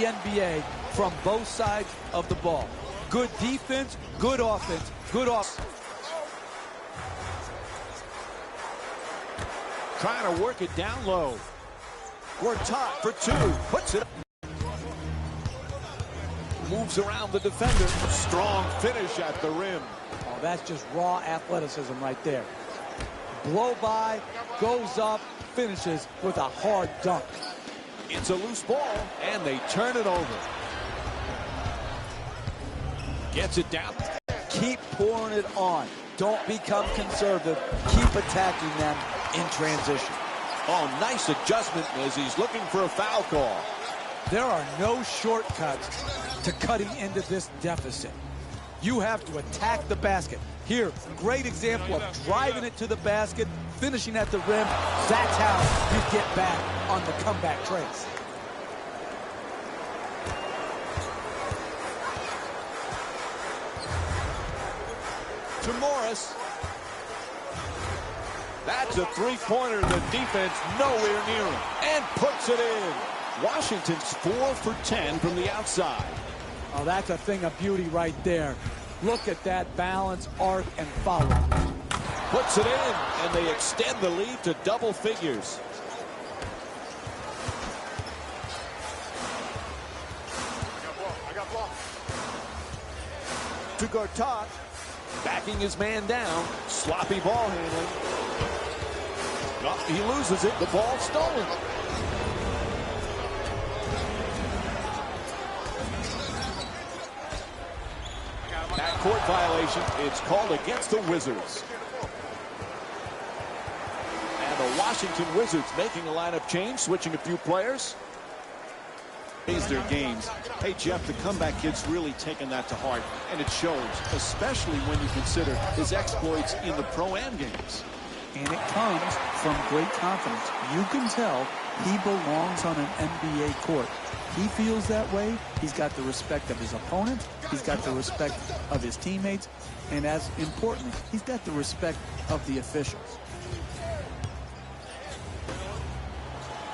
the NBA from both sides of the ball. Good defense, good offense, good offense. Trying to work it down low. Gortat for two. Puts it. Moves around the defender. Strong finish at the rim. Oh, that's just raw athleticism right there. Blow by, goes up, finishes with a hard dunk. It's a loose ball, and they turn it over. Gets it down. Keep pouring it on. Don't become conservative. Keep attacking them in transition. Oh, nice adjustment as he's looking for a foul call. There are no shortcuts to cutting into this deficit. You have to attack the basket. Here, great example of driving it to the basket, finishing at the rim. That's how you get back on the comeback trace. To Morris. That's a three-pointer. The defense nowhere near him. And puts it in. Washington's 4 for 10 from the outside. Oh, that's a thing of beauty right there. Look at that balance, arc, and follow. Puts it in, and they extend the lead to double figures. To Gortat. Backing his man down. Sloppy ball handling. Oh, he loses it. The ball stolen. Backcourt violation. It's called against the Wizards. And the Washington Wizards making a lineup change, switching a few players. Their games. Hey, Jeff, the comeback kid's really taken that to heart, and it shows, especially when you consider his exploits in the Pro-Am games. And it comes from great confidence. You can tell he belongs on an NBA court. He feels that way. He's got the respect of his opponents. He's got the respect of his teammates. And as importantly, he's got the respect of the officials.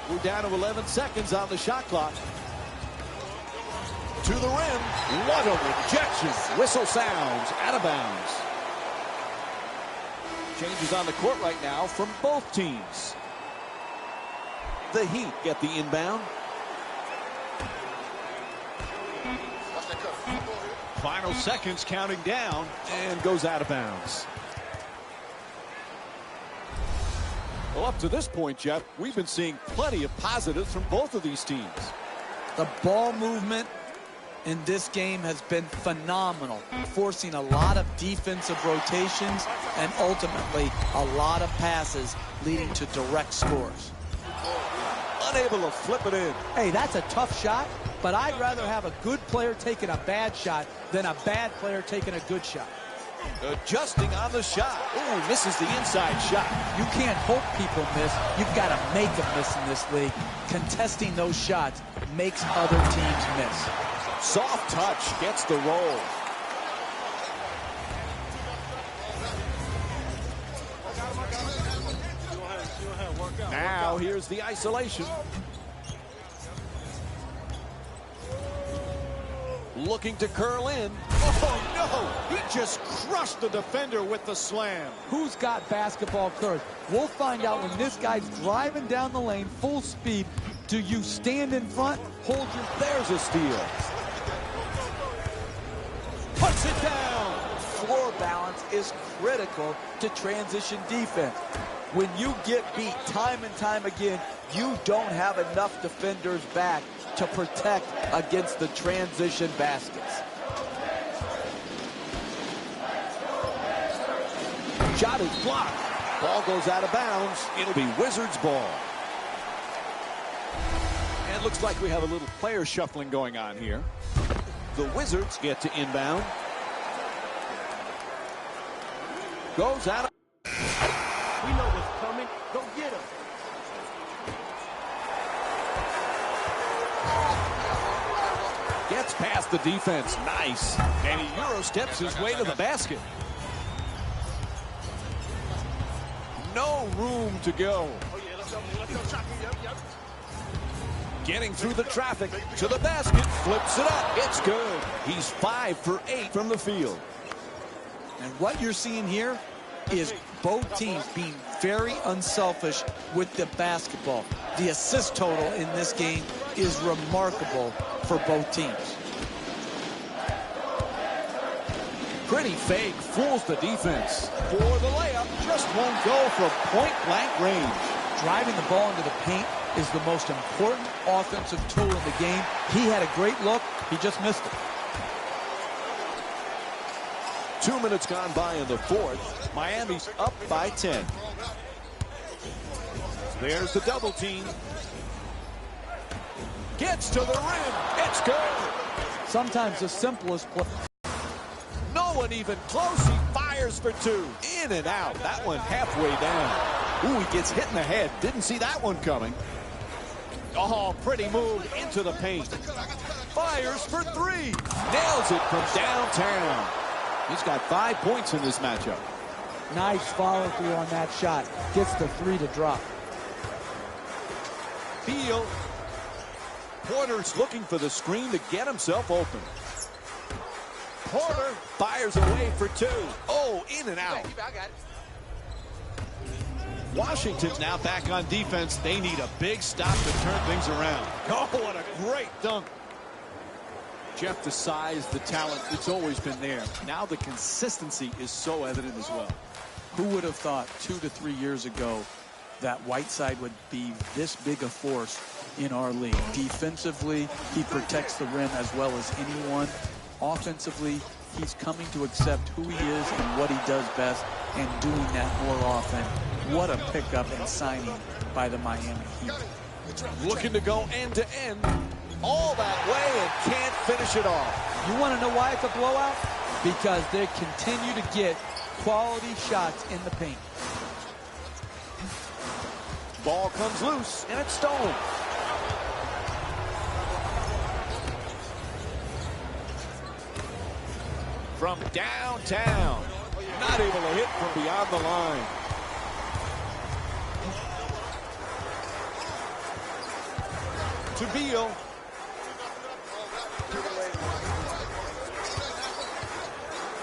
We're down to 11 seconds on the shot clock. To the rim. What a rejection. Whistle sounds out of bounds. Changes on the court right now from both teams. The Heat get the inbound. Final seconds counting down. And goes out of bounds. Well, up to this point, Jeff, we've been seeing plenty of positives from both of these teams. The ball movement in this game has been phenomenal, forcing a lot of defensive rotations and ultimately a lot of passes leading to direct scores. Unable to flip it in. Hey, that's a tough shot, but I'd rather have a good player taking a bad shot than a bad player taking a good shot. Adjusting on the shot. Ooh, misses the inside shot. You can't hope people miss. You've got to make them miss in this league. Contesting those shots makes other teams miss. Soft touch gets the roll. Now here's the isolation. Looking to curl in. Oh, no! He just crushed the defender with the slam. Who's got basketball courage? We'll find out when this guy's driving down the lane full speed. Do you stand in front? Hold your... There's a steal. Puts it down. Floor balance is critical to transition defense. When you get beat time and time again, you don't have enough defenders back to protect against the transition baskets. Shot is blocked. Ball goes out of bounds. It'll be Wizards ball. And it looks like we have a little player shuffling going on here. The Wizards get to inbound. Goes out of... We know what's coming. Go get him. Gets past the defense. Nice. And he Euro steps his way to the basket. No room to go. Getting through the traffic to the basket, flips it up. It's good. He's 5 for 8 from the field. And what you're seeing here is both teams being very unselfish with the basketball. The assist total in this game is remarkable for both teams. Pretty fake, fools the defense. For the layup, just won't go from point-blank range. Driving the ball into the paint is the most important offensive tool in the game. He had a great look. He just missed it. 2 minutes gone by in the fourth. Miami's up by 10. There's the double team. Gets to the rim. It's good. Sometimes the simplest play. No one even close. He fires for 2. In and out. That one halfway down. Ooh, he gets hit in the head. Didn't see that one coming. Oh, pretty move into the paint. Fires for 3. Nails it from downtown. He's got 5 points in this matchup. Nice follow through on that shot. Gets the 3 to drop. Beal. Porter's looking for the screen to get himself open. Porter fires away for 2. Oh, in and out. Washington's now back on defense. They need a big stop to turn things around. Oh, what a great dunk. Jeff, the size, the talent, it's always been there. Now the consistency is so evident as well. Who would have thought 2 to 3 years ago that Whiteside would be this big a force in our league? Defensively, he protects the rim as well as anyone. Offensively, he's coming to accept who he is and what he does best and doing that more often. What a pickup and signing by the Miami Heat. Looking to go end to end. All that way and can't finish it off. You want to know why it's a blowout? Because they continue to get quality shots in the paint. Ball comes loose and it's stolen. From downtown. Not able to hit from beyond the line. To Beal.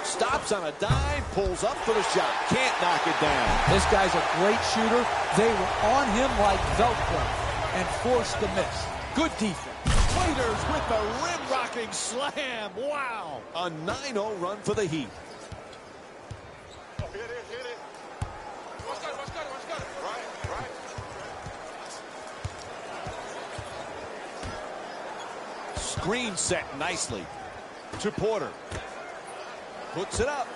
Stops on a dime, pulls up for the shot. Can't knock it down. This guy's a great shooter. They were on him like Velcro and forced the miss. Good defense. Waiters with the rim-rocking slam. Wow. A 9-0 run for the Heat. Screen set nicely. To Porter. Puts it up.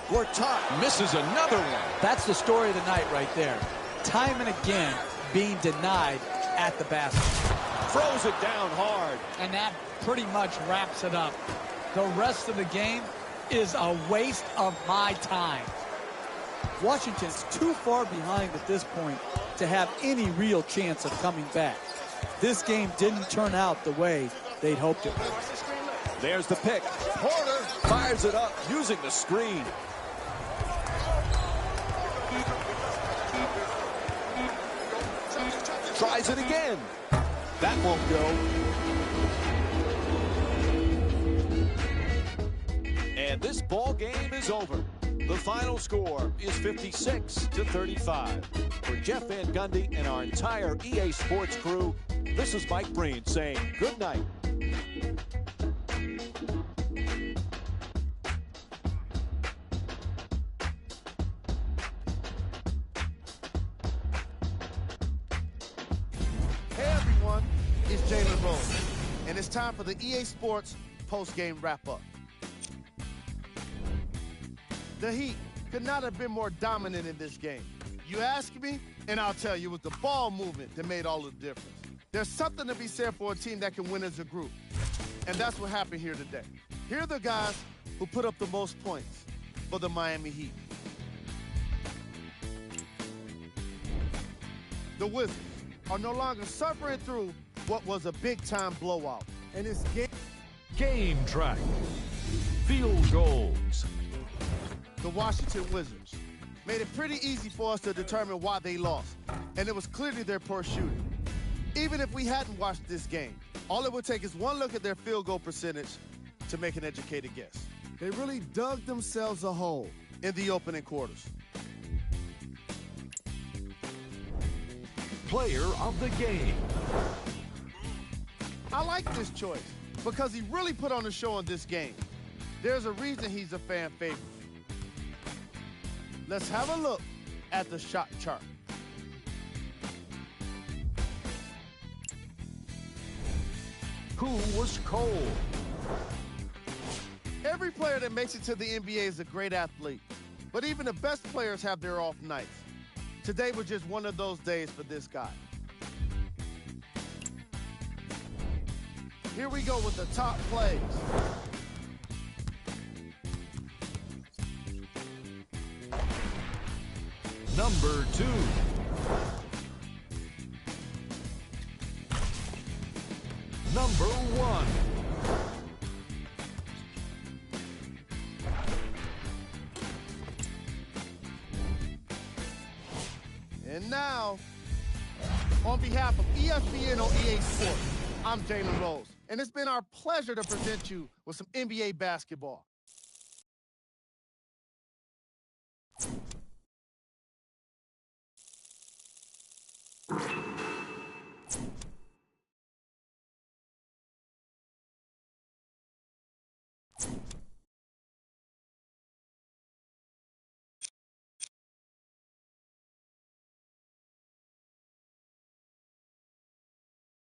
Gortat misses another one. That's the story of the night right there. Time and again being denied at the basket. Throws it down hard. And that pretty much wraps it up. The rest of the game is a waste of my time. Washington's too far behind at this point to have any real chance of coming back. This game didn't turn out the way they'd hoped it would. There's the pick. Porter fires it up using the screen. Tries it again. That won't go. And this ball game is over. The final score is 56-35. For Jeff Van Gundy and our entire EA Sports crew, this is Mike Breen saying good night. It's Jalen Rose, and it's time for the EA Sports post-game wrap-up. The Heat could not have been more dominant in this game. You ask me, and I'll tell you, it was the ball movement that made all the difference. There's something to be said for a team that can win as a group, and that's what happened here today. Here are the guys who put up the most points for the Miami Heat. The Wizards are no longer suffering through what was a big-time blowout. And it's game track, field goals. The Washington Wizards made it pretty easy for us to determine why they lost. And it was clearly their poor shooting. Even if we hadn't watched this game, all it would take is one look at their field goal percentage to make an educated guess. They really dug themselves a hole in the opening quarters. Player of the game. I like this choice because he really put on a show in this game. There's a reason he's a fan favorite. Let's have a look at the shot chart. Who was cold? Every player that makes it to the NBA is a great athlete, but even the best players have their off nights. Today was just one of those days for this guy. Here we go with the top plays. Number 2. Number 1. And now, on behalf of ESPN on EA Sports, I'm Jalen Rose, and it's been our pleasure to present you with some NBA basketball.